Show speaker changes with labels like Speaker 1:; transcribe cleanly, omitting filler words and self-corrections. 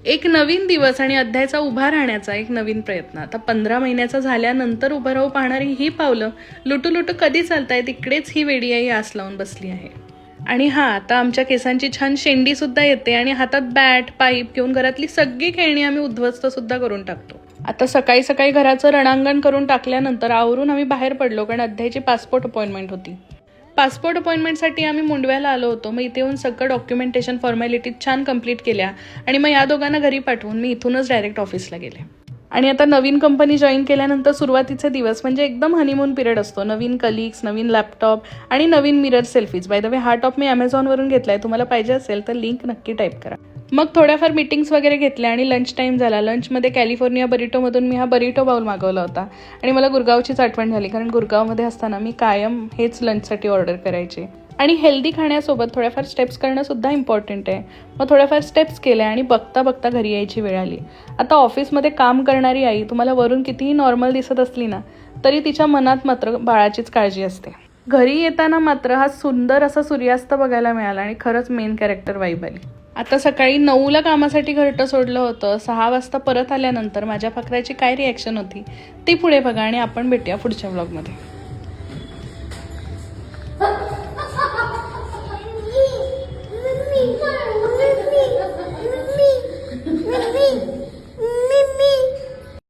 Speaker 1: एक नवीन दिवस आणि अध्यायाचा उभा राहण्याचा एक नवीन प्रयत्न. आता 15 महिन्याचा झाल्यानंतर उभं राहू पाहणारी ही पावलं लुटू लुटू कधी चालतायत इकडेच ही वेडी आई आस लावून बसली आहे. आणि आता आमच्या केसांची छान शेंडी सुद्धा येते आणि हातात बॅट पाईप घेऊन घरातली सगळी खेळणी आम्ही उद्ध्वस्त सुद्धा करून टाकतो. आता सकाळी सकाळी घराचं रणांगण करून टाकल्यानंतर आवरून आम्ही बाहेर पडलो, कारण अध्यायची पासपोर्ट अपॉइंटमेंट होती. पासपोर्ट अपॉइंटमेंटसाठी आम्ही मुंडव्याला आलो होतो. मग इथे येऊन सगळं डॉक्युमेंटेशन फॉर्मॅलिटीज छान कंप्लीट केल्या आणि मग या दोघांना घरी पाठवून मी इथूनच डायरेक्ट ऑफिसला गेले. आणि आता नवीन कंपनी जॉईन केल्यानंतर सुरुवातीचे दिवस म्हणजे एकदम हनीमून पिरियड असतो. नवीन कलिग्स, नवीन लॅपटॉप आणि नवीन mirror selfies. By the way हा टॉप मी Amazonवरून घेतलाय, तुम्हाला पाहिजे असेल तर लिंक नक्की टाईप करा. मग थोड्याफार मीटिंग्स वगैरे घेतल्या आणि लंच टाईम झाला. लंचमध्ये कॅलिफोर्निया बरिटोमधून मी हा बरिटो बाउल मागवला होता आणि मला गुरगावचीच आठवण झाली, कारण गुरगावमध्ये असताना मी कायम हेच लंचसाठी ऑर्डर करायचे. आणि हेल्दी खाण्यासोबत थोड्याफार स्टेप्स करणं सुद्धा इम्पॉर्टंट आहे. मग थोड्याफार स्टेप्स केल्या आणि बघता बघता घरी यायची वेळ आली. आता ऑफिसमध्ये काम करणारी आई तुम्हाला वरून कितीही नॉर्मल दिसत असली ना, तरी तिच्या मनात मात्र बाळाचीच काळजी असते. घरी येताना मात्र हा सुंदर असा सूर्यास्त बघायला मिळाला आणि खरंच मेन कॅरेक्टर वाईब आली. आता सकाळी 9ला कामासाठी घरटं सोडलं होतं. 6 वाजता परत आल्यानंतर माझ्या फकराची काय रिॲक्शन होती ती पुढे बघा आणि आपण भेटूया पुढच्या व्लॉगमध्ये.